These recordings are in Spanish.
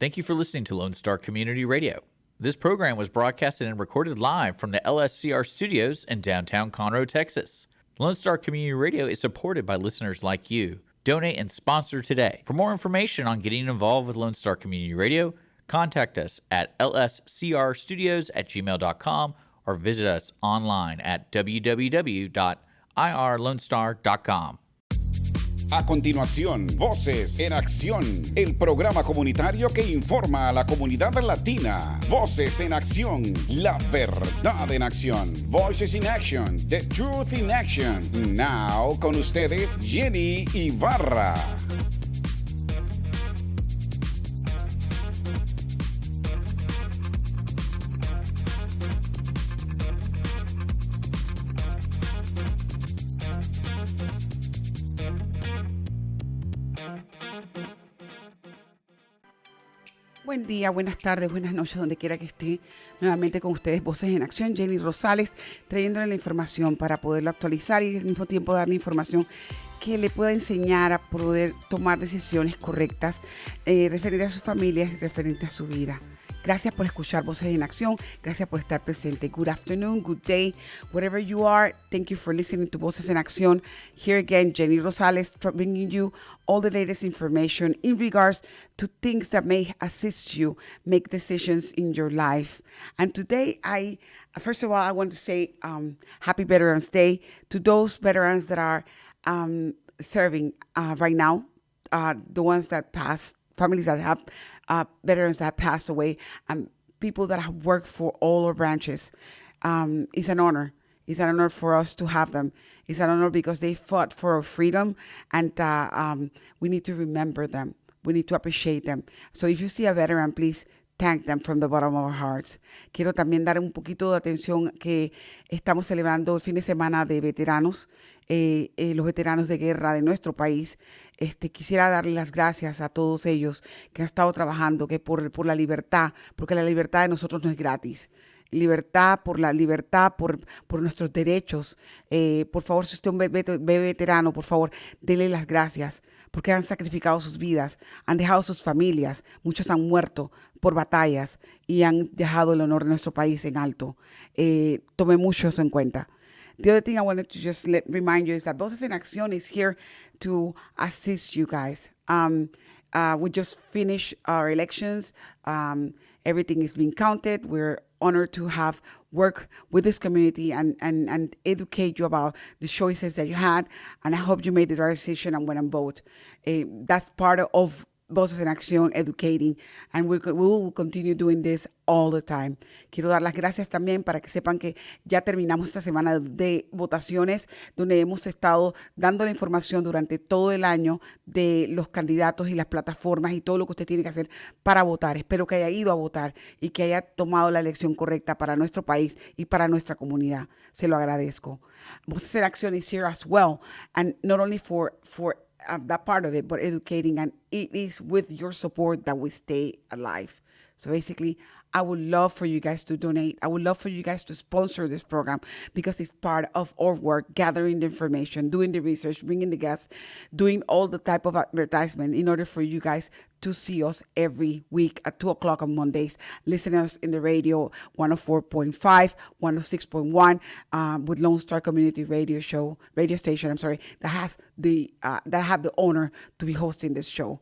Thank you for listening to Lone Star Community Radio. This program was broadcasted and recorded live from the LSCR studios in downtown Conroe, Texas. Lone Star Community Radio is supported by listeners like you. Donate and sponsor today. For more information on getting involved with Lone Star Community Radio, contact us at lscrstudios@gmail.com or visit us online at www.irlonestar.com. A continuación, Voces en Acción, el programa comunitario que informa a la comunidad latina. Voces en Acción, la verdad en acción. Voices in Action, the truth in action. Now, con ustedes, Jenny Ibarra. Buen día, buenas tardes, buenas noches, donde quiera que esté. Nuevamente con ustedes, Voces en Acción, Jenny Rosales, trayéndole la información para poderlo actualizar y al mismo tiempo darle información que le pueda enseñar a poder tomar decisiones correctas referente a sus familias y referente a su vida. Gracias por escuchar Voces en Acción. Gracias por estar presente. Good afternoon, good day, wherever you are. Thank you for listening to Voces en Acción. Here again, Jenny Rosales, bringing you all the latest information in regards to things that may assist you make decisions in your life. And today, first of all, I want to say Happy Veterans Day to those veterans that are serving right now, the ones that passed, families that have veterans that have passed away, and people that have worked for all our branches. It's an honor. It's an honor for us to have them. It's an honor because they fought for our freedom, and we need to remember them. We need to appreciate them. So if you see a veteran, please thank them from the bottom of our hearts. Quiero también dar un poquito de atención que estamos celebrando el fin de semana de veteranos, los veteranos de guerra de nuestro país. Quisiera darle las gracias a todos ellos que han estado trabajando que por la libertad, porque la libertad de nosotros no es gratis. Libertad, por nuestros derechos. Por favor, si usted es un veterano, por favor, dele las gracias, porque han sacrificado sus vidas, han dejado sus familias, muchos han muerto por batallas y han dejado el honor de nuestro país en alto. Tome mucho eso en cuenta. The other thing I wanted to just remind you is that Voces en Acción is here to assist you guys. We just finished our elections. Everything is being counted. We're honored to have work with this community and educate you about the choices that you had. And I hope you made the right decision and went and vote. That's part of Voces en Acción, educating, and we will continue doing this all the time. Quiero dar las gracias también para que sepan que ya terminamos esta semana de votaciones, donde hemos estado dando la información durante todo el año de los candidatos y las plataformas y todo lo que usted tiene que hacer para votar. Espero que haya ido a votar y que haya tomado la elección correcta para nuestro país y para nuestra comunidad. Se lo agradezco. Voces en Acción is here as well, and not only for that part of it, but educating, and it is with your support that we stay alive. So basically, I would love for you guys to donate. I would love for you guys to sponsor this program because it's part of our work, gathering the information, doing the research, bringing the guests, doing all the type of advertisement in order for you guys to see us every week at 2 o'clock on Mondays, listening us in the radio 104.5, 106.1 with Lone Star Community Radio Station, that has that I have the honor to be hosting this show.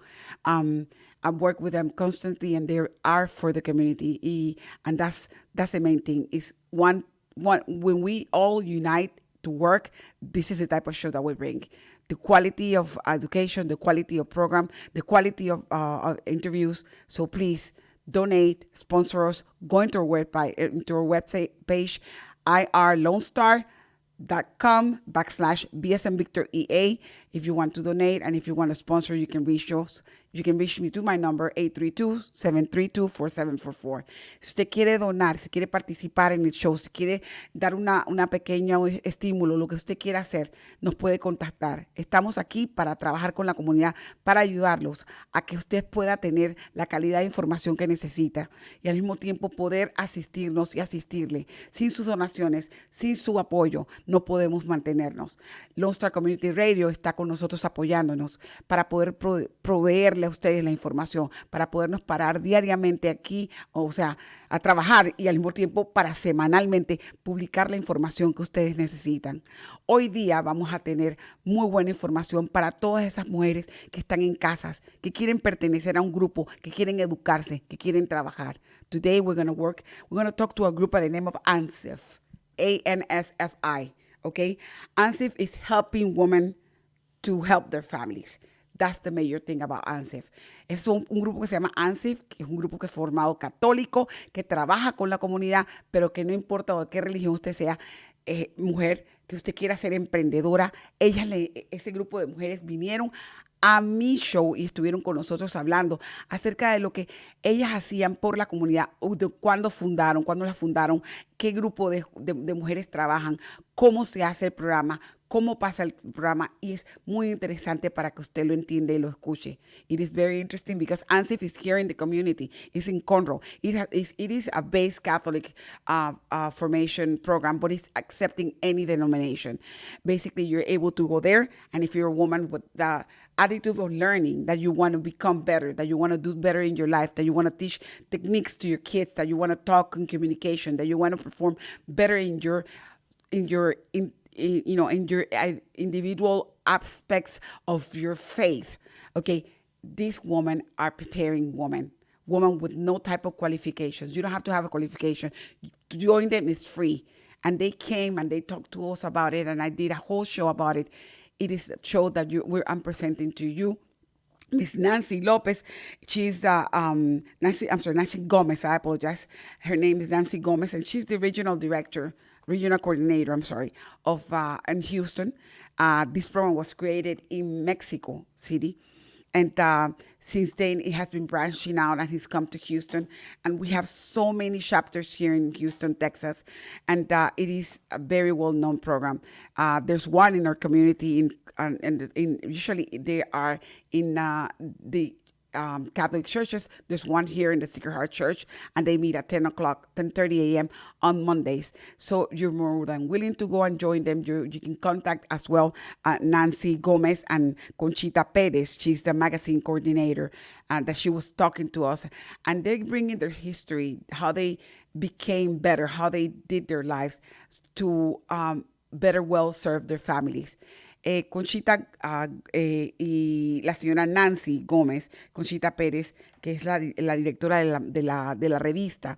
I work with them constantly, and they are for the community. And that's the main thing. Is one when we all unite to work, this is the type of show that we bring. The quality of education, the quality of program, the quality of interviews. So please donate, sponsor us. Go into our website page, irlonestar.com/BSMVictorEA if you want to donate, and if you want to sponsor, you can reach us. You can reach me to my number 832-732-4744. Si usted quiere donar, si quiere participar en el show, si quiere dar una pequeña estímulo, lo que usted quiera hacer, nos puede contactar. Estamos aquí para trabajar con la comunidad, para ayudarlos a que usted pueda tener la calidad de información que necesita y al mismo tiempo poder asistirnos y asistirle. Sin sus donaciones, sin su apoyo, no podemos mantenernos. Lone Star Community Radio está con nosotros apoyándonos para poder proveerle traerle a ustedes la información para podernos parar diariamente aquí, o sea, a trabajar y al mismo tiempo para semanalmente publicar la información que ustedes necesitan. Hoy día vamos a tener muy buena información para todas esas mujeres que están en casas, que quieren pertenecer a un grupo, que quieren educarse, que quieren trabajar. Today we're going to talk to a group by the name of AMSIF, ANSFI, okay? AMSIF is helping women to help their families. That's the major thing about AMSIF. Es un grupo que se llama AMSIF, que es un grupo que es formado católico, que trabaja con la comunidad, pero que no importa de qué religión usted sea, mujer, que usted quiera ser emprendedora. Ese grupo de mujeres vinieron a mi show y estuvieron con nosotros hablando acerca de lo que ellas hacían por la comunidad, de cuándo la fundaron, qué grupo de mujeres trabajan, cómo se hace el programa, cómo pasa el programa, y es muy interesante para que usted lo entienda y lo escuche. It is very interesting because AMSIF is here in the community. It's in Conroe. It is a base Catholic formation program, but it's accepting any denomination. Basically, you're able to go there, and if you're a woman with the attitude of learning, that you want to become better, that you want to do better in your life, that you want to teach techniques to your kids, that you want to talk in communication, that you want to perform better in your individual aspects of your faith. Okay, these women are preparing women with no type of qualifications. You don't have to have a qualification. To join them is free. And they came and they talked to us about it, and I did a whole show about it. It is a show that I'm presenting to you. Miss Nancy Lopez, she's Nancy Gomez, I apologize. Her name is Nancy Gomez, and she's the regional coordinator, in Houston. This program was created in Mexico City. And since then, it has been branching out, and he's come to Houston. And we have so many chapters here in Houston, Texas. And it is a very well-known program. There's one in our community, usually they are in the Catholic churches. There's one here in the Sacred Heart Church, and they meet at 10:30 a.m. on Mondays. So you're more than willing to go and join them. You can contact as well Nancy Gomez and Conchita Perez. She's the magazine coordinator, and that she was talking to us. And they bring in their history, how they became better, how they did their lives to better well serve their families. Conchita y la señora Nancy Gómez, Conchita Pérez, que es la directora de la revista,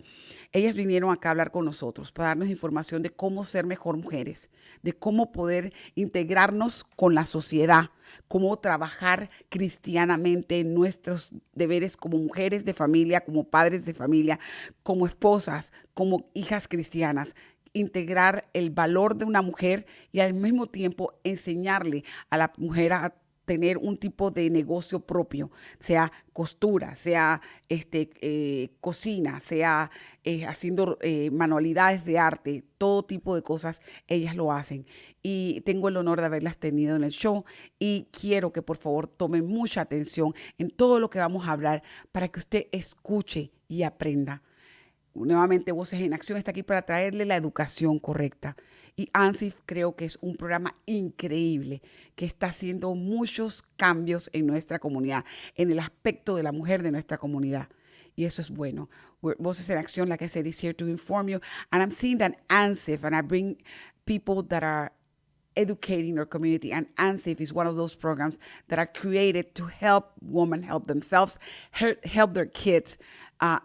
ellas vinieron acá a hablar con nosotros para darnos información de cómo ser mejor mujeres, de cómo poder integrarnos con la sociedad, cómo trabajar cristianamente en nuestros deberes como mujeres de familia, como padres de familia, como esposas, como hijas cristianas. Integrar el valor de una mujer y al mismo tiempo enseñarle a la mujer a tener un tipo de negocio propio, sea costura, sea cocina, sea haciendo manualidades de arte, todo tipo de cosas, ellas lo hacen. Y tengo el honor de haberlas tenido en el show, y quiero que por favor tomen mucha atención en todo lo que vamos a hablar para que usted escuche y aprenda. Nuevamente, Voces en Acción está aquí para traerle la educación correcta. Y AMSIF creo que es un programa increíble que está haciendo muchos cambios en nuestra comunidad, en el aspecto de la mujer de nuestra comunidad. Y eso es bueno. Voces en Acción, like I said, is here to inform you. And I'm seeing that AMSIF, and I bring people that are educating our community, and AMSIF is one of those programs that are created to help women help themselves, help their kids,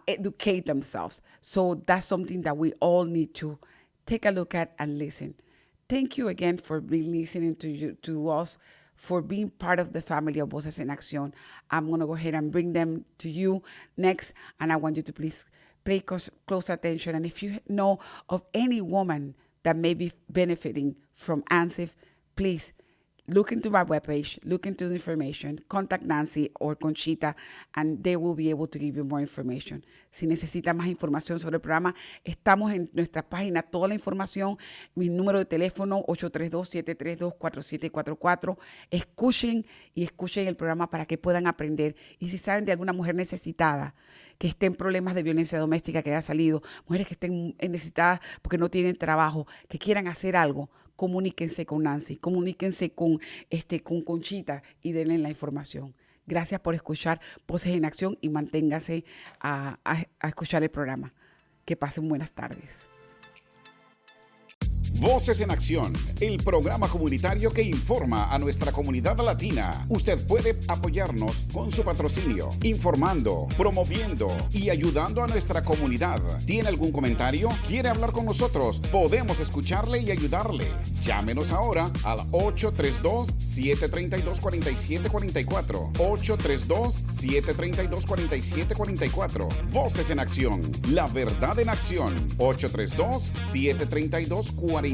educate themselves. So that's something that we all need to take a look at and listen. Thank you again for being listening to us, for being part of the family of Voces en Acción. I'm going to go ahead and bring them to you next, and I want you to please pay close attention. And if you know of any woman that may be benefiting from AMSIF, please look into my webpage, look into the information, contact Nancy or Conchita, and they will be able to give you more information. Si necesita más información sobre el programa, estamos en nuestra página, toda la información, mi número de teléfono 832-732-4744. Escuchen el programa para que puedan aprender. Y si saben de alguna mujer necesitada, que esté en problemas de violencia doméstica, que haya salido, mujeres que estén necesitadas porque no tienen trabajo, que quieran hacer algo, comuníquense con Nancy, comuníquense con Conchita y denle la información. Gracias por escuchar Voces en Acción y manténgase a escuchar el programa. Que pasen buenas tardes. Voces en Acción, el programa comunitario que informa a nuestra comunidad latina. Usted puede apoyarnos con su patrocinio, informando, promoviendo y ayudando a nuestra comunidad. ¿Tiene algún comentario? ¿Quiere hablar con nosotros? Podemos escucharle y ayudarle. Llámenos ahora al 832-732-4744. 832-732-4744. Voces en Acción, la verdad en acción. 832-732-4744.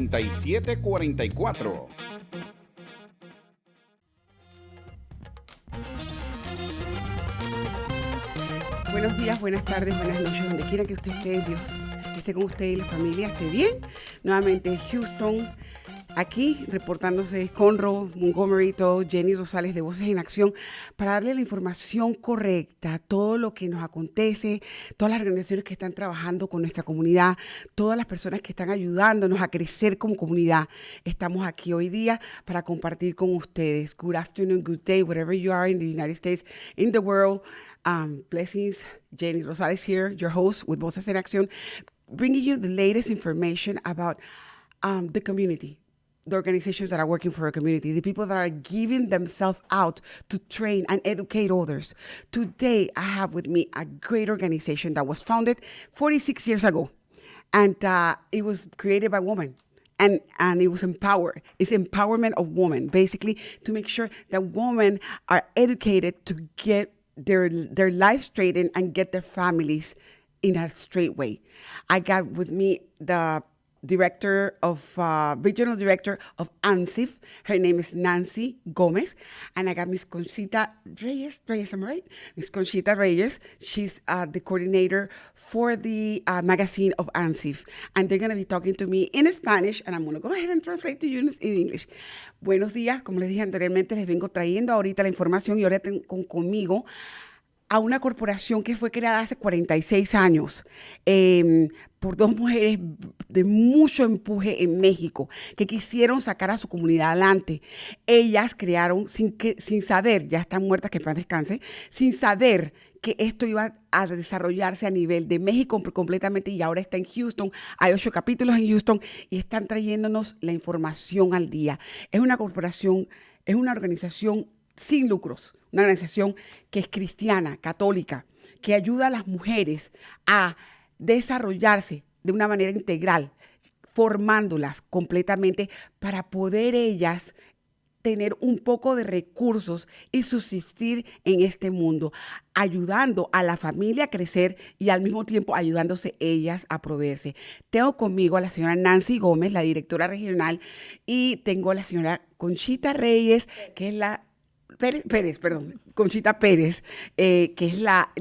Buenos días, buenas tardes, buenas noches, donde quiera que usted esté, Dios esté con usted y la familia, esté bien. Nuevamente Houston, aquí reportándose Conroe, Montgomery, Jenny Rosales de Voces en Acción, para darle la información correcta, todo lo que nos acontece, todas las organizaciones que están trabajando con nuestra comunidad, todas las personas que están ayudándonos a crecer como comunidad. Estamos aquí hoy día para compartir con ustedes. Good afternoon, good day, wherever you are in the United States, in the world. Blessings, Jenny Rosales here, your host with Voces en Acción, bringing you the latest information about the community. The organizations that are working for our community, the people that are giving themselves out to train and educate others. Today, I have with me a great organization that was founded 46 years ago, and it was created by women. And it was empowered. It's empowerment of women, basically, to make sure that women are educated to get their life straightened and get their families in a straight way. I got with me the regional director of AMSIF. Her name is Nancy Gomez. And I got Miss Conchita Reyes, am I right? Miss Conchita Reyes. She's the coordinator for the magazine of AMSIF. And they're going to be talking to me in Spanish, and I'm going to go ahead and translate to you in English. Buenos días. Como les dije anteriormente, les vengo trayendo ahorita la información y ahora tengo conmigo a una corporación que fue creada hace 46 años por dos mujeres de mucho empuje en México que quisieron sacar a su comunidad adelante. Ellas crearon sin saber, ya están muertas, que en paz descanse, sin saber que esto iba a desarrollarse a nivel de México completamente, y ahora está en Houston. Hay 8 capítulos en Houston y están trayéndonos la información al día. Es una corporación, es una organización sin lucros, una organización que es cristiana, católica, que ayuda a las mujeres a desarrollarse de una manera integral, formándolas completamente para poder ellas tener un poco de recursos y subsistir en este mundo, ayudando a la familia a crecer y al mismo tiempo ayudándose ellas a proveerse. Tengo conmigo a la señora Nancy Gómez, la directora regional, y tengo a la señora Conchita Reyes, que es la Conchita Pérez, que es la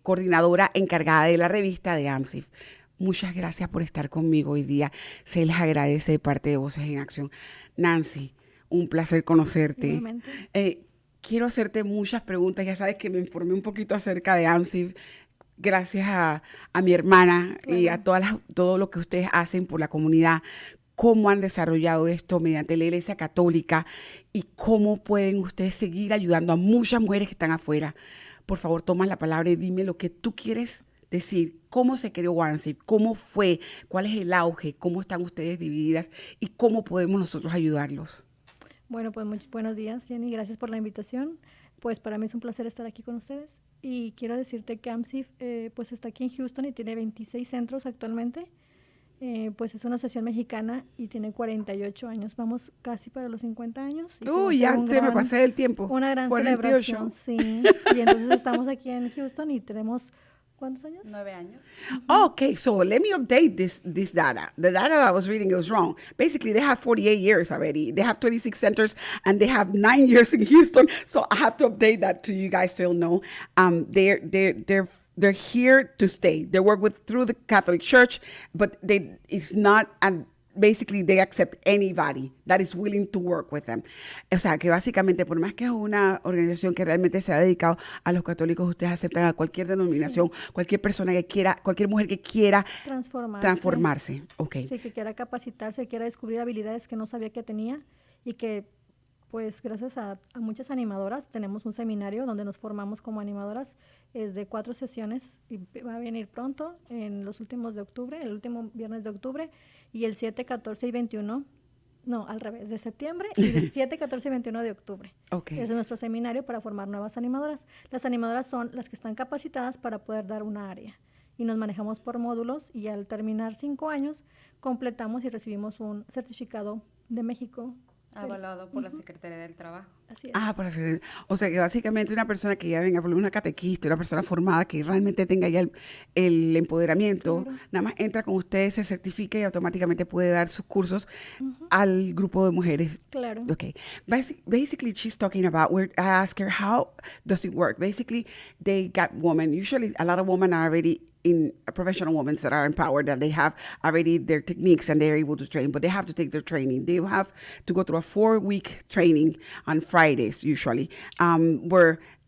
coordinadora encargada de la revista de AMSIF. Muchas gracias por estar conmigo hoy día. Se les agradece de parte de Voces en Acción. Nancy, un placer conocerte. Quiero hacerte muchas preguntas. Ya sabes que me informé un poquito acerca de AMSIF gracias a mi hermana, y a todo lo que ustedes hacen por la comunidad. Cómo han desarrollado esto mediante la Iglesia Católica y cómo pueden ustedes seguir ayudando a muchas mujeres que están afuera. Por favor, toma la palabra y dime lo que tú quieres decir. ¿Cómo se creó AMSIF? ¿Cómo fue? ¿Cuál es el auge? ¿Cómo están ustedes divididas? ¿Y cómo podemos nosotros ayudarlos? Bueno, pues buenos días, Jenny. Gracias por la invitación. Pues para mí es un placer estar aquí con ustedes. Y quiero decirte que AMSIF pues está aquí en Houston y tiene 26 centros actualmente. Pues es una asociación mexicana y tiene 48 años. Vamos casi para los 50 años. Ya me pasé el tiempo. Una gran celebración, sí. Y entonces estamos aquí en Houston y tenemos, ¿cuántos años? 9 años. Okay, so let me update this data. The data I was reading, it was wrong. Basically, they have 48 years already. They have 26 centers, and they have 9 years in Houston. So I have to update that to you guys so you'll know. They're here to stay. They work through the Catholic Church, but it's not, and basically they accept anybody that is willing to work with them. O sea, que básicamente, por más que es una organización que realmente se ha dedicado a los católicos, ustedes aceptan a cualquier denominación, sí, cualquier persona que quiera, cualquier mujer que quiera transformarse. Okay. Sí, que quiera capacitarse, que quiera descubrir habilidades que no sabía que tenía y que Pues gracias a muchas animadoras tenemos un seminario donde nos formamos como animadoras. Es de 4 sesiones y va a venir pronto, en los últimos de octubre, el último viernes de octubre, y el 7, 14 y 21, no, al revés, de septiembre, y el 7, 14 y 21 de octubre. Okay. Es nuestro seminario para formar nuevas animadoras. Las animadoras son las que están capacitadas para poder dar una área. Y nos manejamos por módulos y al terminar 5 años completamos y recibimos un certificado de México. Avalado por la Secretaría del Trabajo. Así es. Ah, por así decirlo. O sea que básicamente una persona que ya venga, por una catequista, una persona formada que realmente tenga ya el empoderamiento, Claro. nada más entra con ustedes, se certifica y automáticamente puede dar sus cursos al grupo de mujeres. Claro. Okay. Basically, she's talking about, I asked her, how does it work? Basically, they got women. Usually, a lot of women are already in professional women that are empowered, that they have already their techniques and they're able to train, but they have to take their training. They have to go through a 4-week training on Fridays, usually, and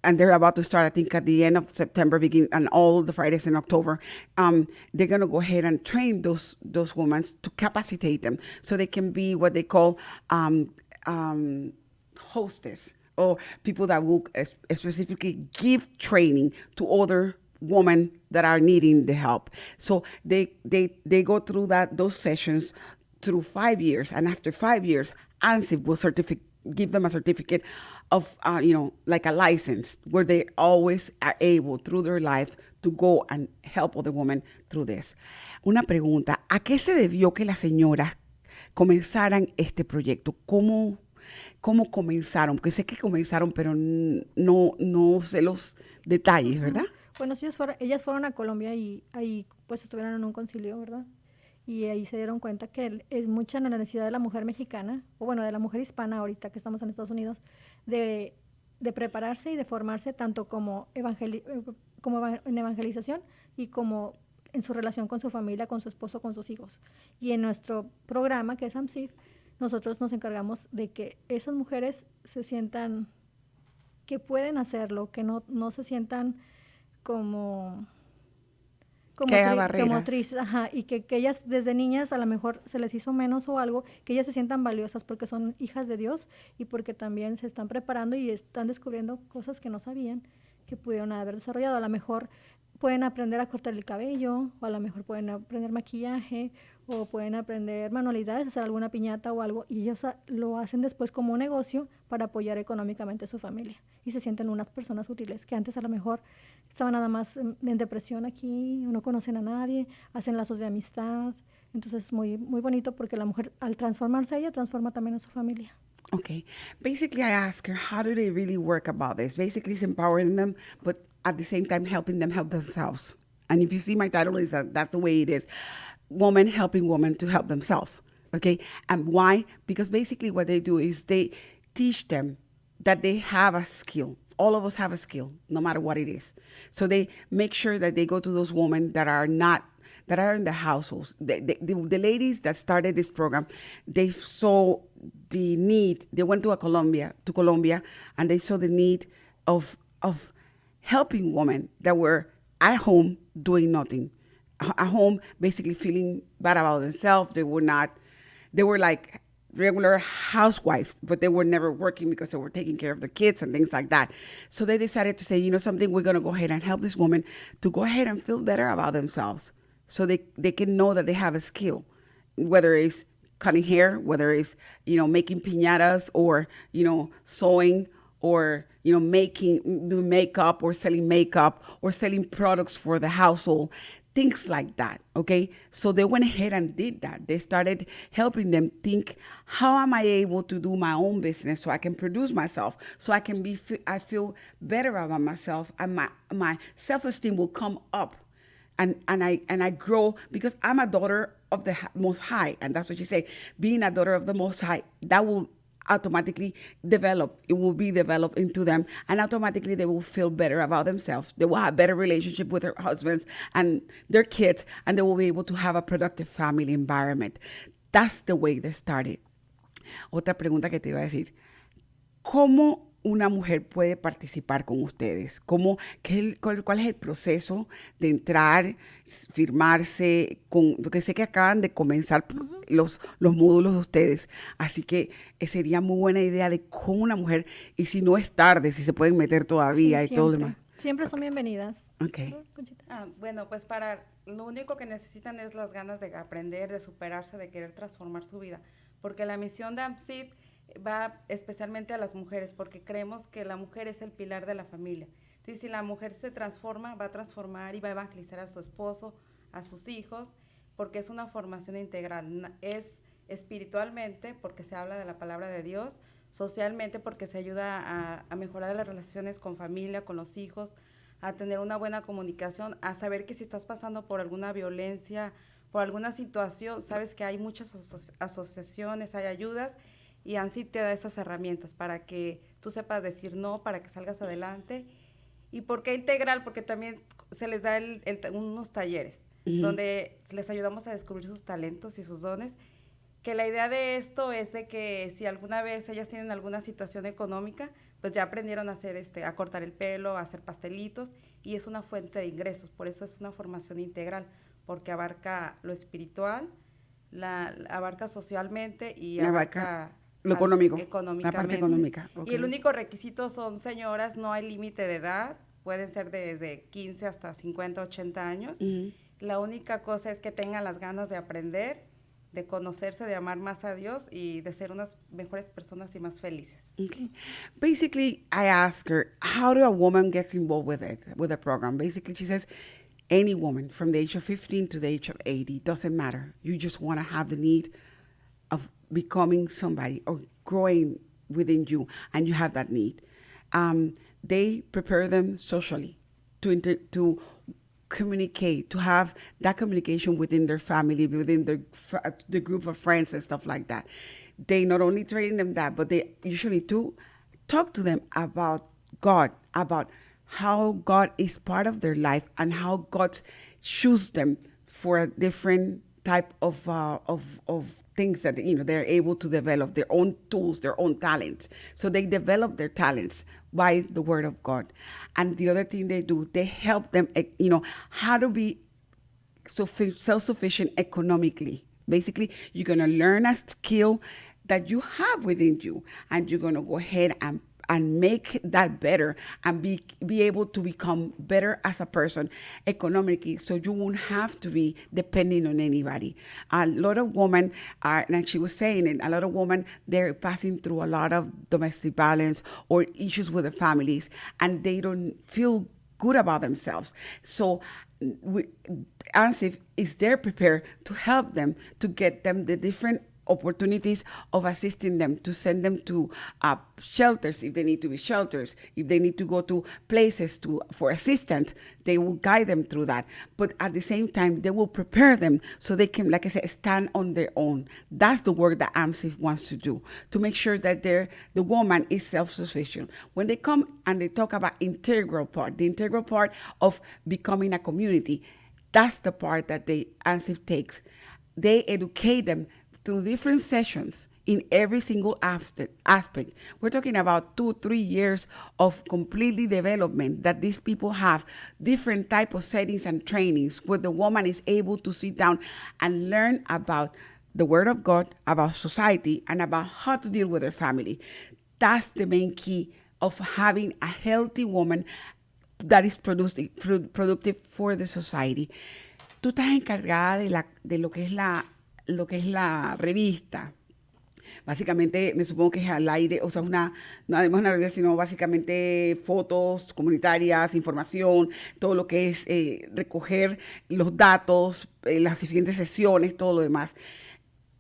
they're about to start, I think, at the end of September, and all the Fridays in October. They're going to go ahead and train those women to capacitate them so they can be what they call hostess, or people that will specifically give training to other women that are needing the help. So they go through those sessions through 5 years, and after 5 years, AMSIF will give them a certificate of, like a license, where they always are able through their life to go and help other women through this. Una pregunta, ¿a qué se debió que las señoras comenzaran este proyecto? ¿Cómo comenzaron? Porque sé que comenzaron, pero no sé los detalles, ¿verdad? Bueno, ellas fueron a Colombia y ahí pues estuvieron en un concilio, ¿verdad? Y ahí se dieron cuenta que es mucha la necesidad de la mujer mexicana, o bueno, de la mujer hispana ahorita que estamos en Estados Unidos, de prepararse y de formarse tanto como en evangelización y como en su relación con su familia, con su esposo, con sus hijos. Y en nuestro programa, que es AMSIF, nosotros nos encargamos de que esas mujeres se sientan que pueden hacerlo, que no se sientan como tristes, y que ellas desde niñas a lo mejor se les hizo menos o algo, que ellas se sientan valiosas porque son hijas de Dios y porque también se están preparando y están descubriendo cosas que no sabían que pudieron haber desarrollado. A lo mejor pueden aprender a cortar el cabello, o a lo mejor pueden aprender maquillaje, o pueden aprender manualidades, hacer alguna piñata o algo, y ellos lo hacen después como un negocio para apoyar económicamente a su familia. Y se sienten unas personas útiles, que antes a lo mejor estaban nada más en depresión aquí, no conocen a nadie, hacen lazos de amistad. Entonces es muy, muy bonito porque la mujer, al transformarse ella, transforma también a su familia. Okay. Basically, I ask her, how do they really work about this? Basically, it's empowering them, but at the same time, helping them help themselves. And if you see my title, that's the way it is. Woman helping women to help themselves. Okay. And why? Because basically what they do is they teach them that they have a skill. All of us have a skill, no matter what it is. So they make sure that they go to those women that are in the households. The ladies that started this program, they saw the need. They went to Colombia, and they saw the need of helping women that were at home doing nothing. At home, basically feeling bad about themselves. They were like regular housewives, but they were never working because they were taking care of their kids and things like that. So they decided to say, something, we're going to go ahead and help this woman to go ahead and feel better about themselves, so they can know that they have a skill, whether it's cutting hair, whether it's, making piñatas, or, sewing, or, doing makeup, or selling products for the household. Things like that, okay? So they went ahead and did that. They started helping them think, how am I able to do my own business so I can produce myself, so I feel better about myself, and my self-esteem will come up, and I grow, because I'm a daughter of the Most High, and that's what you say. Being a daughter of the Most High, that will automatically develop. It will be developed into them, and automatically they will feel better about themselves. They will have better relationship with their husbands and their kids, and they will be able to have a productive family environment. That's the way they started. Otra pregunta que te iba a decir. ¿Cómo una mujer puede participar con ustedes? ¿Cuál es el proceso de entrar, firmarse? Porque sé que acaban de comenzar los módulos de ustedes, así que sería muy buena idea de cómo una mujer, y si no es tarde, si se pueden meter todavía Sí, y todo lo demás. Siempre son bienvenidas. Okay. Conchita. Bueno, pues para lo único que necesitan es las ganas de aprender, de superarse, de querer transformar su vida, porque la misión de AMSIF va especialmente a las mujeres, porque creemos que la mujer es el pilar de la familia. Entonces, si la mujer se transforma, va a transformar y va a evangelizar a su esposo, a sus hijos, porque es una formación integral. Es espiritualmente, porque se habla de la palabra de Dios, socialmente, porque se ayuda a mejorar las relaciones con familia, con los hijos, a tener una buena comunicación, a saber que si estás pasando por alguna violencia, por alguna situación, sabes que hay muchas asociaciones, hay ayudas, y AMSIF te da esas herramientas para que tú sepas decir no, para que salgas adelante. ¿Y por qué integral? Porque también se les da unos talleres donde les ayudamos a descubrir sus talentos y sus dones, que la idea de esto es de que si alguna vez ellas tienen alguna situación económica, pues ya aprendieron a hacer a cortar el pelo, a hacer pastelitos, y es una fuente de ingresos. Por eso es una formación integral, porque abarca lo espiritual, abarca socialmente y abarca lo económico, económicamente. la parte económica. Okay. Y el único requisito son señoras, no hay límite de edad, pueden ser desde 15 hasta 50, 80 años. La única cosa es que tengan las ganas de aprender, de conocerse, de amar más a Dios y de ser unas mejores personas y más felices. Okay. Basically, I asked her, how do a woman get involved with the program? Basically, she says, any woman from the age of 15 to the age of 80, doesn't matter. You just want to have the need of becoming somebody or growing within you, and you have that need. They prepare them socially to communicate, to have that communication within their family, within the group of friends and stuff like that. They not only train them that, but they usually do talk to them about God, about how God is part of their life and how God chooses them for a different type of things that they're able to develop, their own tools, their own talents. So they develop their talents by the word of God. And the other thing they do, they help them, how to be self-sufficient economically. Basically, you're going to learn a skill that you have within you, and you're going to go ahead and make that better and be able to become better as a person economically, so you won't have to be depending on anybody. A lot of women are, like she was saying, and a lot of women, they're passing through a lot of domestic violence or issues with their families, and they don't feel good about themselves. So AMSIF is there prepared to help them, to get them the different opportunities of assisting them, to send them to shelters if they need to be shelters, if they need to go to places for assistance, they will guide them through that. But at the same time, they will prepare them so they can, like I said, stand on their own. That's the work that AMSIF wants to do, to make sure that the woman is self-sufficient. When they come and they talk about the integral part of becoming a community, that's the part that AMSIF takes. They educate them through different sessions in every single aspect. We're talking about 2-3 years of completely development that these people have, different type of settings and trainings where the woman is able to sit down and learn about the Word of God, about society, and about how to deal with her family. That's the main key of having a healthy woman that is productive for the society. Tú estás encargada de lo que es la revista. Básicamente, me supongo que es al aire, o sea, no además una revista, sino básicamente fotos comunitarias, información, todo lo que es recoger los datos, las diferentes sesiones, todo lo demás.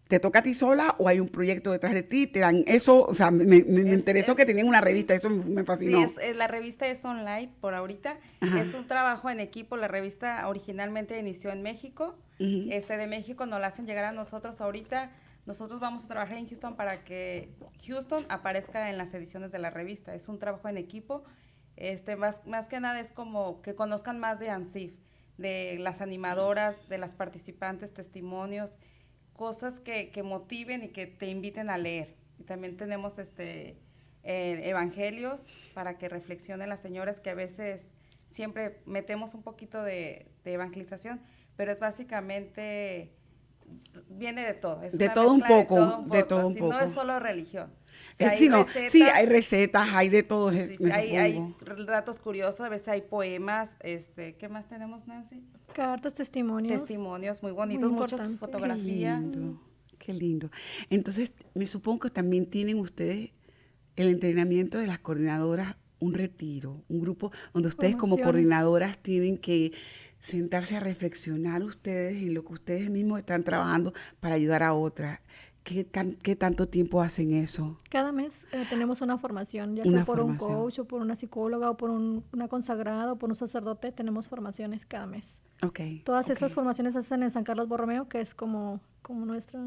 ¿Te toca a ti sola o hay un proyecto detrás de ti? ¿Te dan eso? O sea, me interesó que tenían una revista, eso me fascinó. Sí, la revista es online por ahorita. Ajá. Es un trabajo en equipo. La revista originalmente inició en México. De México nos la hacen llegar a nosotros ahorita. Nosotros vamos a trabajar en Houston para que Houston aparezca en las ediciones de la revista. Es un trabajo en equipo. Más que nada es como que conozcan más de AMSIF, de las animadoras, de las participantes, testimonios, cosas que motiven y que te inviten a leer. Y también tenemos evangelios para que reflexionen las señoras, que a veces siempre metemos un poquito de evangelización, pero es básicamente, viene de todo. Es de una todo un mezcla poco, de todo un si poco. No es solo religión. O sea, Sí, hay recetas, hay de todo. Sí, hay datos curiosos, a veces hay poemas. ¿Qué más tenemos, Nancy? Cartas, testimonios. Testimonios muy bonitos, muchas fotografías. Qué lindo. Entonces, me supongo que también tienen ustedes el entrenamiento de las coordinadoras, un retiro, un grupo donde ustedes como coordinadoras tienen que sentarse a reflexionar ustedes en lo que ustedes mismos están trabajando para ayudar a otras. ¿Qué tanto tiempo hacen eso? Cada mes tenemos una formación, ya sea por un coach o por una psicóloga o por una consagrada o por un sacerdote, tenemos formaciones cada mes. Todas esas formaciones se hacen en San Carlos Borromeo, que es como nuestra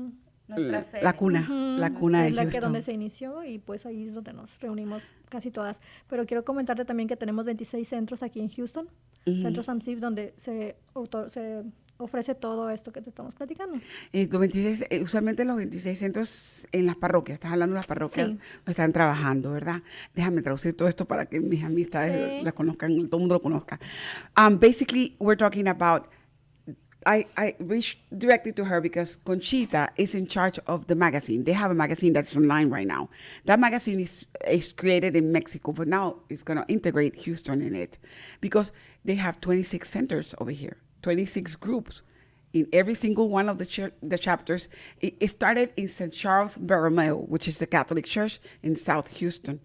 sede. La cuna, la cuna de Houston. Es donde se inició y pues ahí es donde nos reunimos casi todas. Pero quiero comentarte también que tenemos 26 centros aquí en Houston, centros AMSIF, donde se ofrece todo esto que te estamos platicando. Usualmente los 26 centros en las parroquias, estás hablando de las parroquias, sí, están trabajando, ¿verdad? Déjame traducir todo esto para que mis amistades la conozcan, todo el mundo lo conozca. Basically, we're talking about, I reached directly to her because Conchita is in charge of the magazine. They have a magazine that's online right now. That magazine is created in Mexico, but now it's going to integrate Houston in it because they have 26 centers over here. 26 groups in every single one of the chapters. It started in St. Charles Borromeo, which is the Catholic Church in South Houston.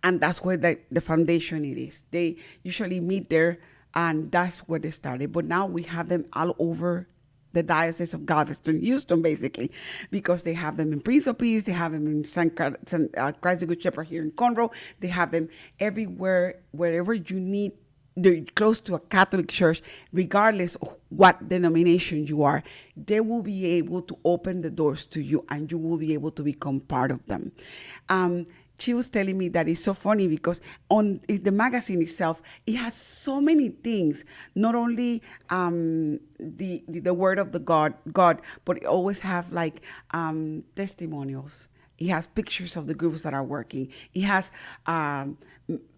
And that's where the foundation it is. They usually meet there, and that's where they started. But now we have them all over the Diocese of Galveston, Houston, basically, because they have them in Prince of Peace, they have them in Christ the Good Shepherd here in Conroe. They have them everywhere, wherever you need. They're close to a Catholic church, regardless of what denomination you are, they will be able to open the doors to you and you will be able to become part of them. She was telling me that it's so funny because on the magazine itself, it has so many things, not only the word of the God, but it always have like testimonials. It has pictures of the groups that are working. It has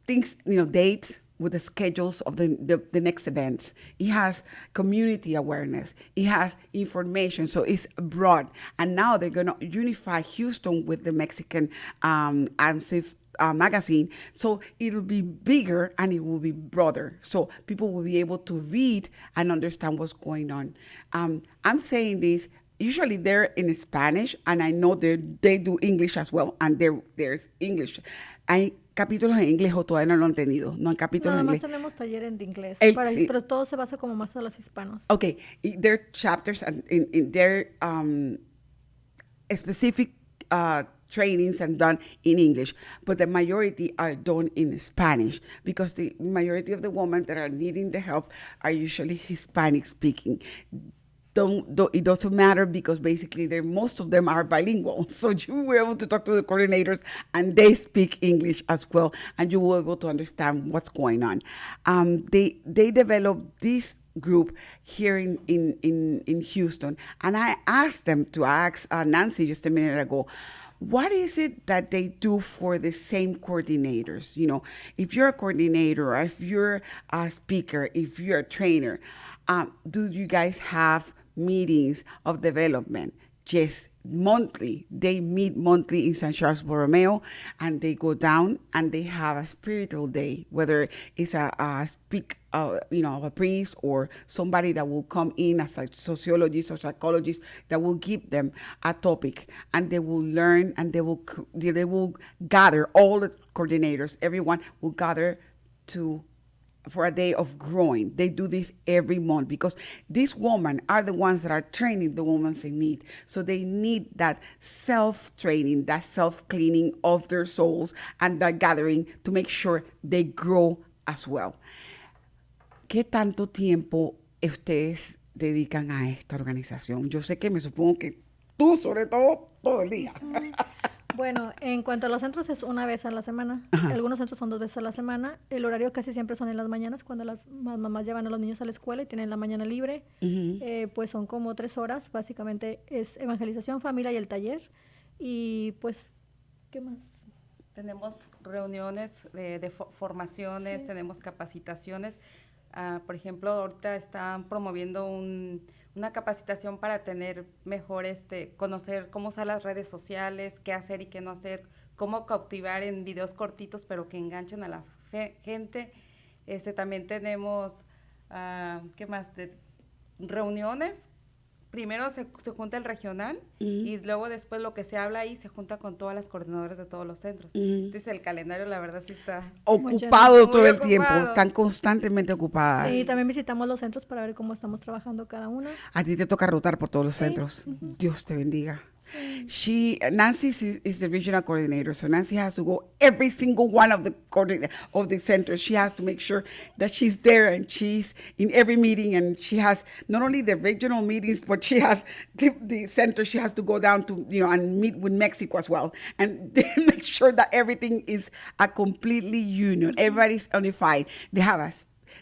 things, dates, with the schedules of the next events. It has community awareness. It has information, so it's broad. And now they're going to unify Houston with the Mexican AMSIF magazine, so it'll be bigger and it will be broader. So people will be able to read and understand what's going on. I'm saying this, usually they're in Spanish, and I know they do English as well, and there's English. Hay capítulos en inglés o todavía no lo han tenido, no hay capítulos en inglés. Nada más tenemos taller en inglés, pero todo se basa como más a los hispanos. Okay, there are chapters in their specific trainings and done in English, but the majority are done in Spanish because the majority of the women that are needing the help are usually Hispanic speaking. It doesn't matter because basically most of them are bilingual. So you were able to talk to the coordinators and they speak English as well, and you will be able to understand what's going on. They developed this group here in Houston, and I asked them to ask Nancy just a minute ago, what is it that they do for the same coordinators? If you're a coordinator, or if you're a speaker, if you're a trainer, do you guys have meetings of development? Yes, monthly. They meet monthly in St. Charles Borromeo, and they go down and they have a spiritual day, whether it's a priest or somebody that will come in as a sociologist or psychologist that will give them a topic, and they will learn, and they will gather, all the coordinators, everyone will gather for a day of growing. They do this every month because these women are the ones that are training the women in need. So they need that self-training, that self-cleaning of their souls and that gathering to make sure they grow as well. ¿Qué tanto tiempo ustedes dedican a esta organización? Yo sé que me supongo que tú, sobre todo el día. Bueno, en cuanto a los centros es una vez a la semana. Ajá. Algunos centros son 2 veces a la semana. El horario casi siempre son en las mañanas, cuando las mamás llevan a los niños a la escuela y tienen la mañana libre. Pues son como 3 horas. Básicamente es evangelización, familia y el taller. Y pues, ¿qué más? Tenemos reuniones de formaciones, Sí. tenemos capacitaciones. Por ejemplo, ahorita están promoviendo una capacitación para tener mejor, conocer cómo usar las redes sociales, qué hacer y qué no hacer, cómo cautivar en videos cortitos, pero que enganchen a la gente. También tenemos, ¿qué más? Reuniones. Primero se junta el regional y luego después lo que se habla ahí se junta con todas las coordinadoras de todos los centros. Entonces el calendario la verdad sí está Ocupados todo el ocupado. tiempo, están constantemente ocupadas. Sí, también visitamos los centros para ver cómo estamos trabajando cada una. A ti te toca rotar por todos los centros. Dios te bendiga. Nancy is the regional coordinator, so Nancy has to go every single one of the centers. She has to make sure that she's there and she's in every meeting, and she has not only the regional meetings, but she has the center. She has to go down to and meet with Mexico as well, and make sure that everything is a completely union. Everybody's unified.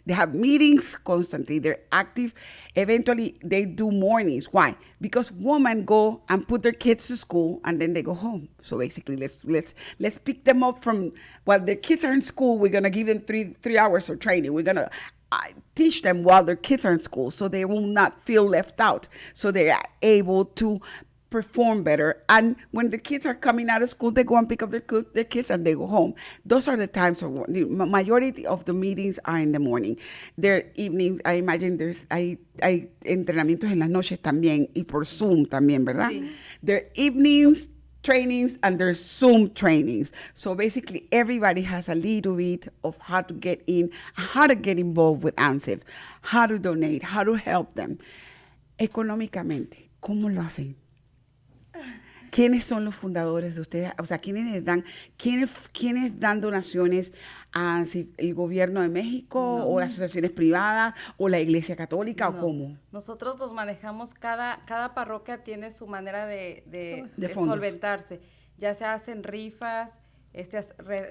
They have meetings constantly. They're active. Eventually, they do mornings. Why? Because women go and put their kids to school and then they go home. So basically, let's pick them up from while their kids are in school. We're gonna give them three hours of training. We're gonna teach them while their kids are in school, so they will not feel left out. So they are able to perform better. And when the kids are coming out of school, they go and pick up their kids and they go home. Those are the times the majority of the meetings are in the morning. Their evenings, I imagine hay entrenamientos en las noches también y por Zoom también, ¿verdad? Sí. Their evenings trainings and there's Zoom trainings. So basically everybody has a little bit of how to get in, how to get involved with AMSIF, how to donate, how to help them. Económicamente, ¿cómo lo hacen? ¿Quiénes son los fundadores de ustedes? O sea, ¿quiénes dan donaciones a AMSIF? ¿El gobierno de México o las asociaciones privadas o la Iglesia Católica o cómo? Nosotros los manejamos, cada parroquia tiene su manera de fondos. solventarse. Ya se hacen rifas,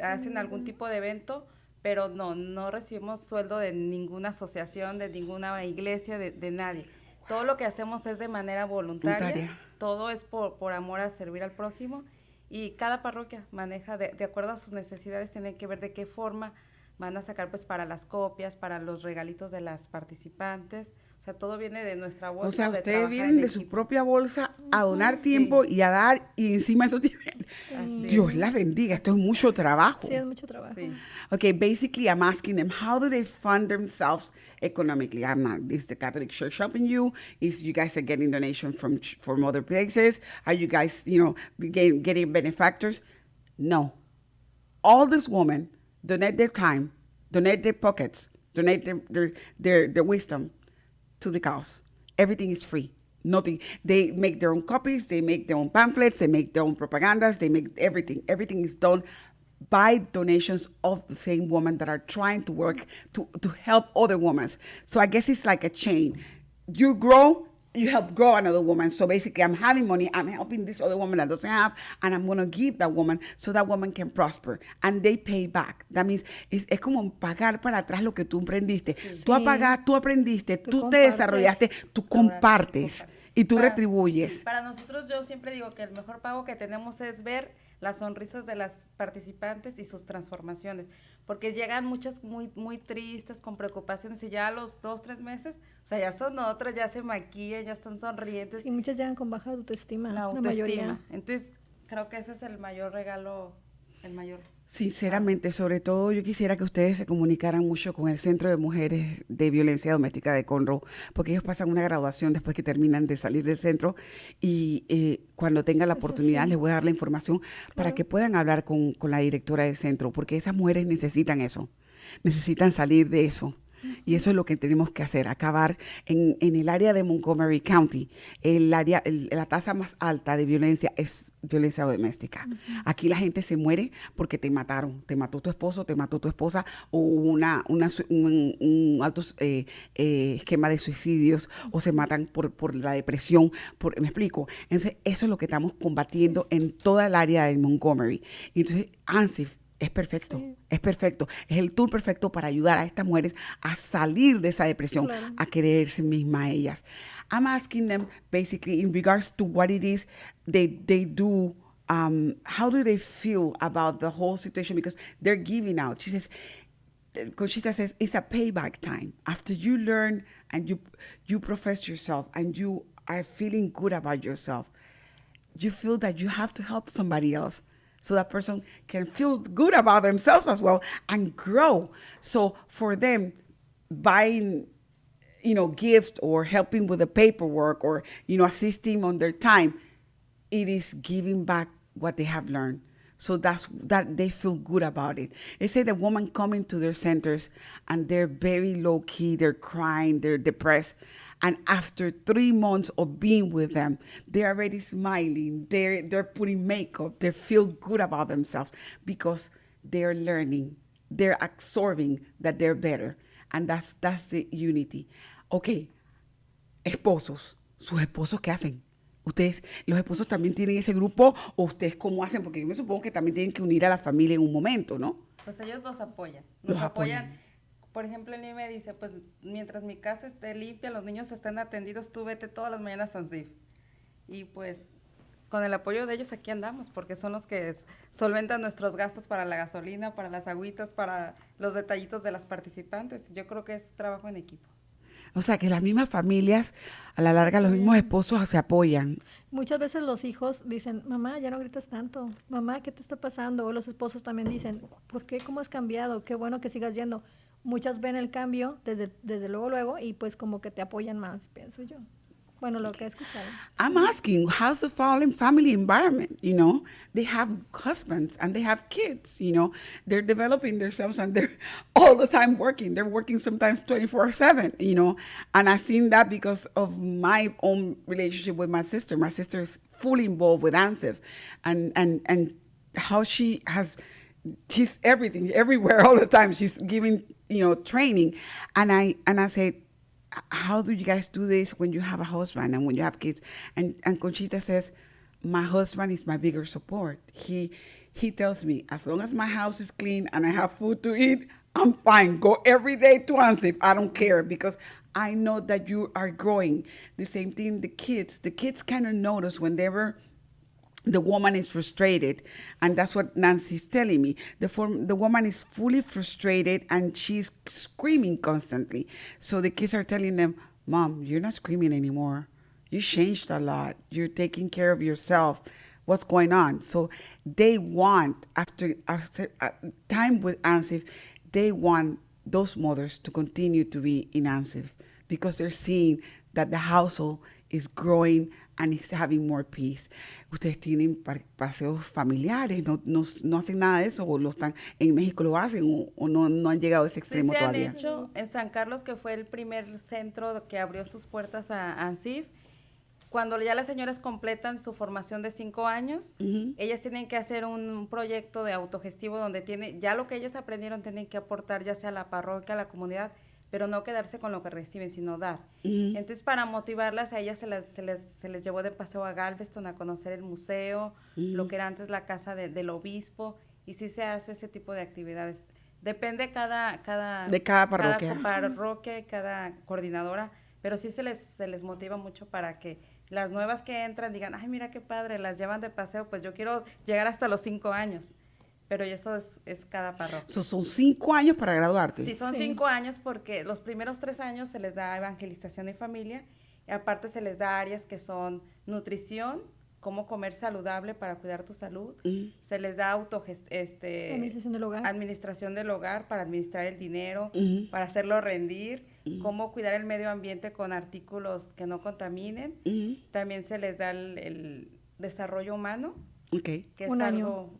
hacen algún tipo de evento, pero no recibimos sueldo de ninguna asociación, de ninguna iglesia, de nadie. Todo lo que hacemos es de manera voluntaria. Todo es por amor a servir al prójimo, y cada parroquia maneja de acuerdo a sus necesidades. Tienen que ver de qué forma van a sacar, pues, para las copias, para los regalitos de las participantes. O sea, todo viene de nuestra bolsa. O sea, ustedes vienen de su propia bolsa a donar tiempo y a dar, y encima eso tiene... Dios la bendiga, esto es mucho trabajo. Sí, es mucho trabajo. Sí. Okay, basically I'm asking them, how do they fund themselves economically? Is the Catholic Church helping you? Is you guys are getting donations from other places? Are you guys, getting benefactors? No. All these women donate their time, donate their pockets, donate their wisdom to the cause. Everything is free. Nothing. They make their own copies, they make their own pamphlets, they make their own propagandas, they make everything. Everything is done by donations of the same women that are trying to work to help other women. So I guess it's like a chain. You grow, you help grow another woman. So basically I'm having money, I'm helping this other woman that doesn't have, and I'm going to give that woman so that woman can prosper. And they pay back. That means es como pagar para atrás lo que tú emprendiste. Sí. Tú aprendiste, tú te desarrollaste, tú compartes y tú retribuyes. Sí, para nosotros, yo siempre digo que el mejor pago que tenemos es ver las sonrisas de las participantes y sus transformaciones, porque llegan muchas muy, muy tristes, con preocupaciones, y ya a los 2-3 meses, o sea, ya son otras, ya se maquillan, ya están sonrientes. Sí, muchas llegan con baja autoestima, la mayoría. autoestima. Entonces, creo que ese es el mayor regalo, el mayor. Sinceramente, sobre todo yo quisiera que ustedes se comunicaran mucho con el Centro de Mujeres de Violencia Doméstica de Conroe, porque ellos pasan una graduación después que terminan de salir del centro, y cuando tengan la oportunidad les voy a dar la información para que puedan hablar con la directora del centro, porque esas mujeres necesitan eso, necesitan salir de eso. Y eso es lo que tenemos que hacer, acabar en el área de Montgomery County. La tasa más alta de violencia es violencia doméstica. Aquí la gente se muere porque te mataron, te mató tu esposo, te mató tu esposa, o un alto esquema de suicidios, o se matan por la depresión, ¿me explico? Entonces, eso es lo que estamos combatiendo en toda el área de Montgomery. Y entonces, AMSIF es perfecto, sí. Es perfecto. Es el tool perfecto para ayudar a estas mujeres a salir de esa depresión, claro, a quererse mismas ellas. I'm asking them basically in regards to what it is they do how do they feel about the whole situation? Because they're giving out. She says, Conchita says, it's a payback time. After you learn and you profess yourself and you are feeling good about yourself, you feel that you have to help somebody else so that person can feel good about themselves as well and grow. So for them, buying, gift or helping with the paperwork or, assisting on their time, it is giving back what they have learned. So that they feel good about it. They say the women come into their centers and they're very low key, they're crying, they're depressed. And after 3 months of being with them, they're already smiling, they're putting makeup, they feel good about themselves because they're learning, they're absorbing that they're better. And that's the unity. Okay, esposos, sus esposos, ¿qué hacen? ¿Ustedes, los esposos también tienen ese grupo o ustedes cómo hacen? Porque yo me supongo que también tienen que unir a la familia en un momento, ¿no? Pues ellos nos apoyan. Los apoyan. Por ejemplo, él me dice, pues mientras mi casa esté limpia, los niños estén atendidos, tú vete todas las mañanas a AMSIF. Y pues con el apoyo de ellos aquí andamos, porque son los que solventan nuestros gastos para la gasolina, para las agüitas, para los detallitos de las participantes. Yo creo que es trabajo en equipo. O sea, que las mismas familias, a la larga, los mismos esposos se apoyan. Muchas veces los hijos dicen, mamá, ya no gritas tanto. Mamá, ¿qué te está pasando? O los esposos también dicen, ¿por qué? ¿Cómo has cambiado? Qué bueno que sigas yendo. Muchas ven el cambio desde luego, y pues como que te apoyan más, pienso yo. Bueno, lo que he escuchado. I'm asking, how's the family environment? They have husbands and they have kids, They're developing themselves and they're all the time working. They're working sometimes 24/7, And I've seen that because of my own relationship with my sister. My sister is fully involved with AMSIF and how she's everything, everywhere, all the time. She's giving, training. And I said, how do you guys do this when you have a husband and when you have kids? And Conchita says, my husband is my bigger support. He tells me, as long as my house is clean and I have food to eat, I'm fine. Go every day to AMSIF. I don't care because I know that you are growing. The same thing, the kids kind of notice whenever the woman is frustrated, and that's what Nancy's telling me. The woman is fully frustrated and she's screaming constantly. So the kids are telling them, Mom, you're not screaming anymore. You changed a lot. You're taking care of yourself. What's going on? So they want, after time with AMSIF, they want those mothers to continue to be in AMSIF because they're seeing that the household is growing and is having more peace. Ustedes tienen paseos familiares, no hacen nada de eso, o lo están en México lo hacen, o no han llegado a ese extremo todavía. Sí, se han hecho en San Carlos, que fue el primer centro que abrió sus puertas a AMSIF. Cuando ya las señoras completan su formación de 5 años, ellas tienen que hacer un proyecto de autogestivo donde ya lo que ellos aprendieron tienen que aportar ya sea a la parroquia, a la comunidad, pero no quedarse con lo que reciben, sino dar. Entonces, para motivarlas, a ellas se les llevó de paseo a Galveston a conocer el museo, lo que era antes la casa del obispo, y sí se hace ese tipo de actividades. Depende de cada parroquia. Cada parroquia y cada coordinadora, pero sí se les motiva mucho para que las nuevas que entran digan, ay, mira qué padre, las llevan de paseo, pues yo quiero llegar hasta los 5 años. Pero eso es cada parroquia. Son 5 años para graduarte. Sí, son 5 años porque los primeros 3 años se les da evangelización y familia, y aparte se les da áreas que son nutrición, cómo comer saludable para cuidar tu salud, se les da administración del hogar para administrar el dinero, para hacerlo rendir, cómo cuidar el medio ambiente con artículos que no contaminen, también se les da el desarrollo humano, que es algo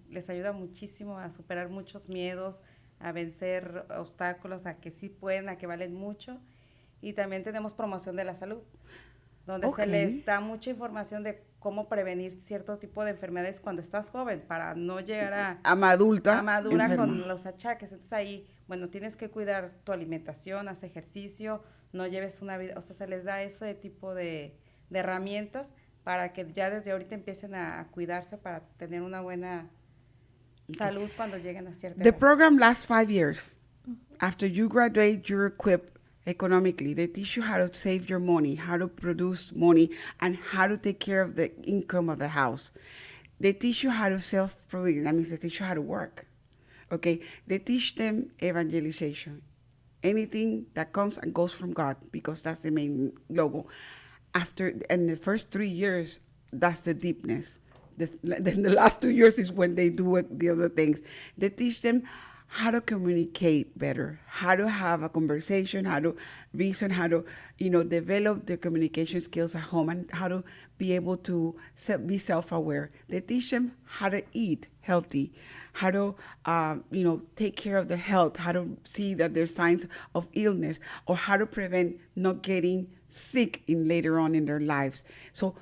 les ayuda muchísimo a superar muchos miedos, a vencer obstáculos, a que sí pueden, a que valen mucho. Y también tenemos promoción de la salud, donde se les da mucha información de cómo prevenir cierto tipo de enfermedades cuando estás joven, para no llegar a madura con los achaques. Entonces ahí, tienes que cuidar tu alimentación, haz ejercicio, no lleves una vida, se les da ese tipo de herramientas para que ya desde ahorita empiecen a cuidarse para tener una buena salud cuando lleguen a cierta edad. The program lasts 5 years. After you graduate, you're equipped economically. They teach you how to save your money, how to produce money, and how to take care of the income of the house. They teach you how to self-provision. That means they teach you how to work. Okay? They teach them evangelization. Anything that comes and goes from God, because that's the main logo. In the first 3 years, that's the deepness. Then the last 2 years is when they do the other things. They teach them how to communicate better, how to have a conversation, how to reason, how to, develop their communication skills at home, and how to be able to be self-aware. They teach them how to eat healthy, how to, take care of their health, how to see that there's signs of illness, or how to prevent not getting sick later on in their lives. So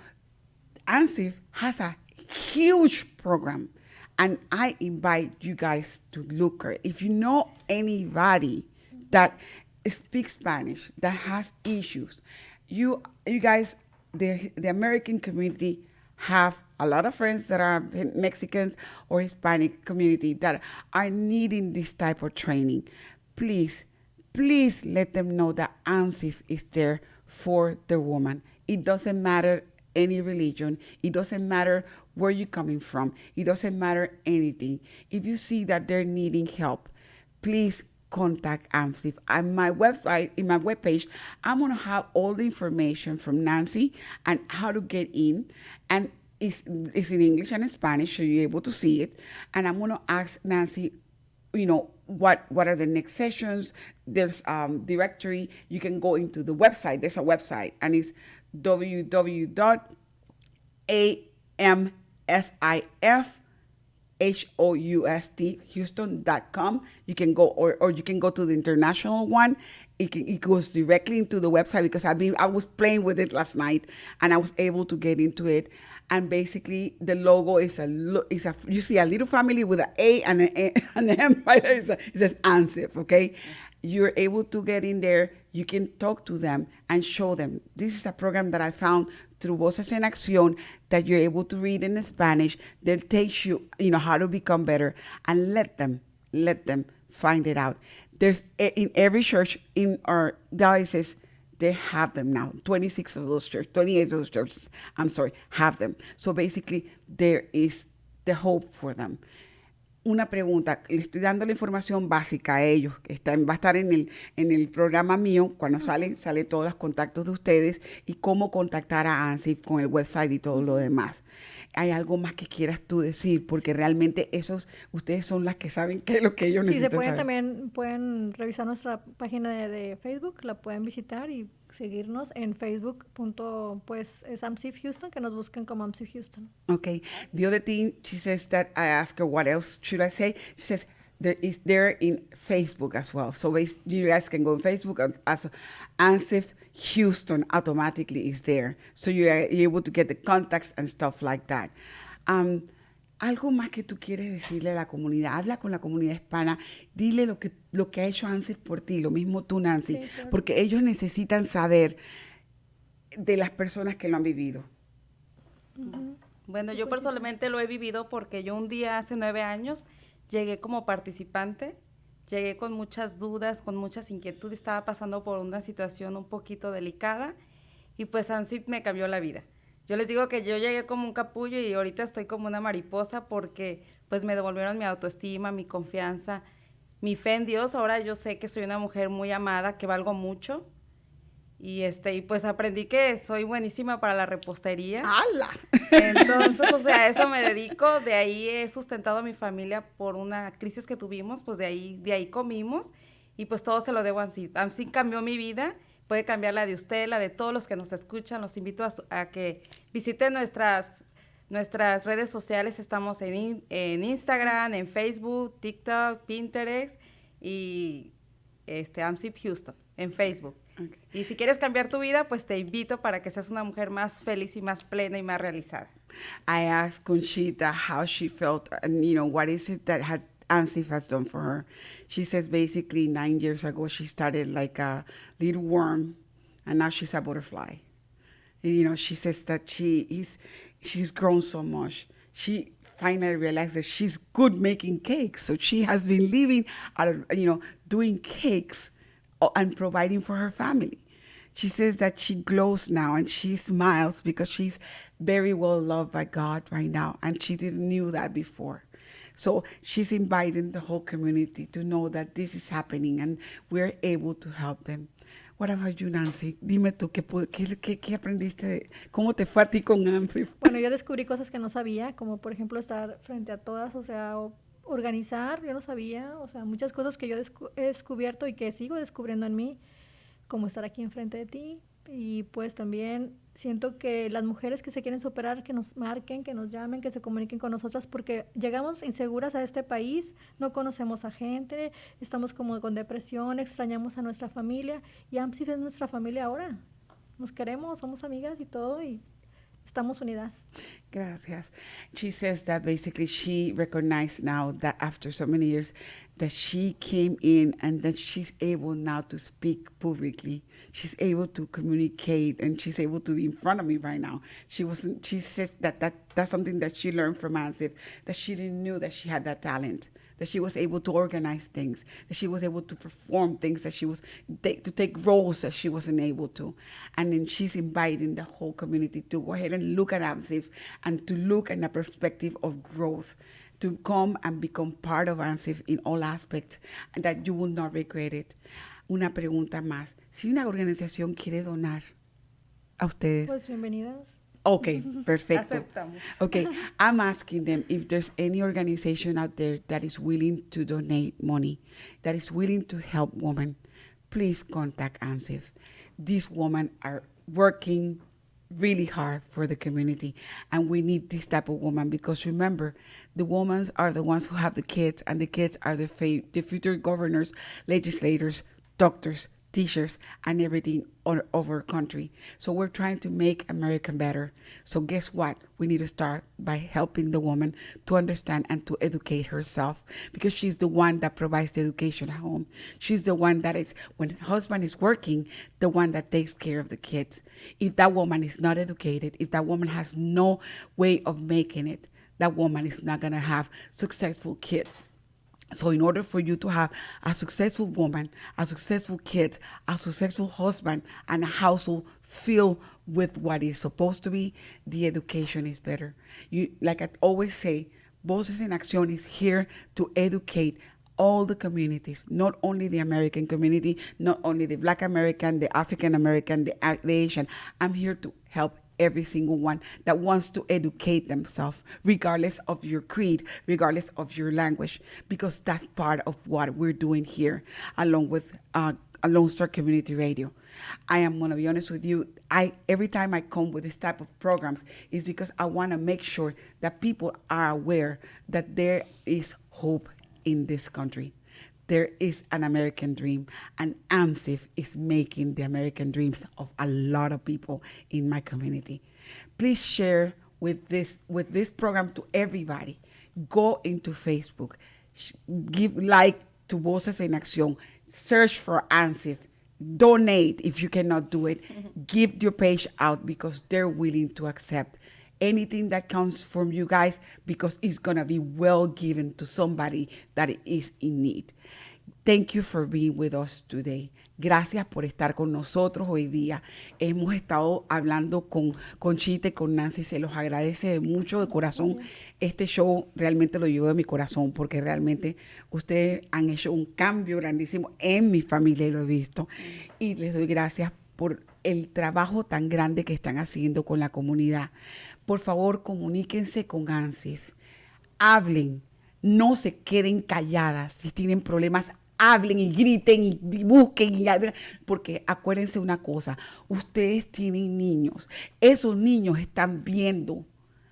AMSIF has a huge program. And I invite you guys to look at it. If you know anybody that speaks Spanish, that has issues, you guys, the American community have a lot of friends that are Mexicans or Hispanic community that are needing this type of training. Please let them know that AMSIF is there for the woman. It doesn't matter any religion. It doesn't matter where you're coming from. It doesn't matter anything. If you see that they're needing help, please contact AMSIF. On my website, in my webpage, I'm going to have all the information from Nancy and how to get in. And it's in English and in Spanish, so you're able to see it. And I'm going to ask Nancy, what are the next sessions. There's directory. You can go into the website. There's a website, and it's Houston.com. You can go, or you can go to the international one. It goes directly into the website, because I was playing with it last night and I was able to get into it. And basically the logo is you see a little family with an A and an M right there. It says AMSIF, okay? You're able to get in there. You can talk to them and show them. This is a program that I found through Voces en Accion that you're able to read in Spanish. They'll teach you, how to become better, and let them find it out. There's in every church in our diocese, they have them now. 28 of those churches, have them. So basically, there is the hope for them. Una pregunta, le estoy dando la información básica a ellos. Va a estar en el programa mío, cuando sale todos los contactos de ustedes y cómo contactar a AMSIF con el website y todo lo demás. ¿Hay algo más que quieras tú decir? Porque realmente ustedes son las que saben qué es lo que ellos necesitan saber. También pueden revisar nuestra página de Facebook, la pueden visitar y seguirnos en Facebook. Es AMSIF Houston, que nos busquen como AMSIF Houston. Okay. The other thing, she says that I asked her what else should I say. She says there in Facebook as well. So you guys can go on Facebook as AMSIF Houston automatically is there. So you're able to get the contacts and stuff like that. Algo más que tú quieres decirle a la comunidad. Habla con la comunidad hispana. Dile lo que ha hecho AMSIF por ti. Lo mismo tú, Nancy. Sí, claro. Porque ellos necesitan saber de las personas que lo han vivido. Uh-huh. Bueno, yo personalmente lo he vivido porque yo un día hace 9 años llegué como participante. Llegué con muchas dudas, con muchas inquietudes. Estaba pasando por una situación un poquito delicada y pues AMSIF me cambió la vida. Yo les digo que yo llegué como un capullo y ahorita estoy como una mariposa porque pues me devolvieron mi autoestima, mi confianza, mi fe en Dios. Ahora yo sé que soy una mujer muy amada, que valgo mucho. Y pues aprendí que soy buenísima para la repostería. ¡Hala! Entonces, a eso me dedico. De ahí he sustentado a mi familia por una crisis que tuvimos, pues de ahí comimos. Y pues todo se lo debo a AMSIF. AMSIF cambió mi vida. Puede cambiar la de usted, la de todos los que nos escuchan. Los invito a que visiten nuestras redes sociales. Estamos en Instagram, en Facebook, TikTok, Pinterest y AMSIF Houston en Facebook. Okay. Y si quieres cambiar tu vida, pues te invito para que seas una mujer más feliz y más plena y más realizada. I asked Conchita how she felt and, what is it that AMSIF has done for her. She says basically 9 years ago, she started like a little worm and now she's a butterfly. And, she says that she's grown so much. She finally realized that she's good making cakes. So she has been living out of, doing cakes and providing for her family. She says that she glows now and she smiles because she's very well loved by God right now, and she didn't knew that before. So she's inviting the whole community to know that this is happening and we're able to help them. What about you, Nancy? Dime tú, ¿qué aprendiste? ¿Cómo te fue a ti con AMSIF? Bueno, yo descubrí cosas que no sabía, como por ejemplo estar frente a todas, o sea, organizar, yo no sabía, o sea, muchas cosas que yo he descubierto y que sigo descubriendo en mí, como estar aquí enfrente de ti. Y pues también siento que las mujeres que se quieren superar, que nos marquen, que nos llamen, que se comuniquen con nosotras, porque llegamos inseguras a este país, no conocemos a gente, estamos como con depresión, extrañamos a nuestra familia, y AMSIF es nuestra familia ahora. Nos queremos, somos amigas y todo, y estamos unidas. Gracias. She says that basically she recognized now that after so many years that she came in and that she's able now to speak publicly. She's able to communicate and she's able to be in front of me right now. She said that's something that she learned from AMSIF, that she didn't know that she had that talent, that she was able to organize things, that she was able to perform things, that she was to take roles that she wasn't able to. And then she's inviting the whole community to go ahead and look at AMSIF and to look in a perspective of growth, to come and become part of AMSIF in all aspects, and that you will not regret it. Una pregunta más. Si una organización quiere donar a ustedes. Pues bienvenidas. Okay, perfecto. Aceptamos. Okay, I'm asking them if there's any organization out there that is willing to donate money, that is willing to help women. Please contact AMSIF. These women are working really hard for the community, and we need this type of woman, because remember, the women are the ones who have the kids, and the kids are the future governors, legislators, doctors, teachers, and everything all over our country. So we're trying to make America better. So guess what? We need to start by helping the woman to understand and to educate herself, because she's the one that provides the education at home. She's the one that is, when her husband is working, the one that takes care of the kids. If that woman is not educated, if that woman has no way of making it, that woman is not going to have successful kids. So in order for you to have a successful woman, a successful kid, a successful husband, and a household filled with what is supposed to be, the education is better. Like I always say, Voces en Accion is here to educate all the communities, not only the American community, not only the Black American, the African American, the Asian. I'm here to help every single one that wants to educate themselves, regardless of your creed, regardless of your language, because that's part of what we're doing here, along with Lone Star Community Radio. I am going to be honest with you, every time I come with this type of programs is because I want to make sure that people are aware that there is hope in this country. There is an American dream, and AMSIF is making the American dreams of a lot of people in my community. Please share with this program to everybody. Go into Facebook, give like to Voces en Accion, search for AMSIF, donate if you cannot do it, give your page out, because they're willing to accept anything that comes from you guys, because it's going to be well given to somebody that is in need. Thank you for being with us today. Gracias por estar con nosotros hoy día. Hemos estado hablando con Conchita y con Nancy. Se los agradece mucho de corazón. Este show realmente lo llevo de mi corazón, porque realmente ustedes han hecho un cambio grandísimo en mi familia y lo he visto. Y les doy gracias por el trabajo tan grande que están haciendo con la comunidad. Por favor, comuníquense con AMSIF. Hablen. No se queden calladas. Si tienen problemas, hablen y griten y busquen, porque acuérdense una cosa, ustedes tienen niños, esos niños están viendo,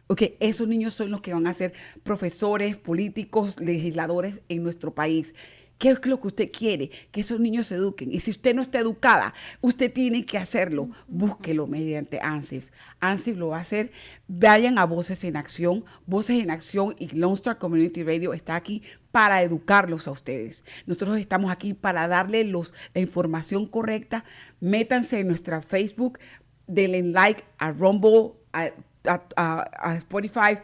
okay, esos niños son los que van a ser profesores, políticos, legisladores en nuestro país. ¿Qué es lo que usted quiere? Que esos niños se eduquen. Y si usted no está educada, usted tiene que hacerlo. Búsquelo mediante AMSIF. AMSIF lo va a hacer. Vayan a Voces en Acción. Voces en Acción y Lone Star Community Radio está aquí para educarlos a ustedes. Nosotros estamos aquí para darle la información correcta. Métanse en nuestra Facebook, denle like a Rumble, a Spotify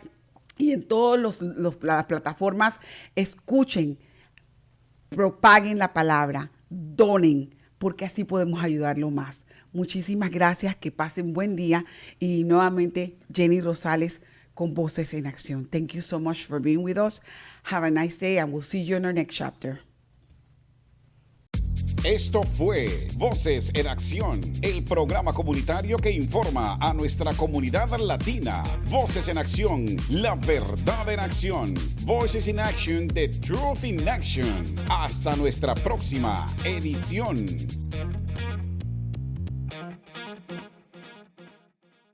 y en todas las plataformas. Escuchen, propaguen la palabra, donen, porque así podemos ayudarlo más. Muchísimas gracias, que pasen buen día. Y nuevamente, Jenny Rosales con Voces en Acción. Thank you so much for being with us. Have a nice day and we'll see you in our next chapter. Esto fue Voces en Acción, el programa comunitario que informa a nuestra comunidad latina. Voces en Acción, la verdad en acción. Voices in Action, the truth in action. Hasta nuestra próxima edición.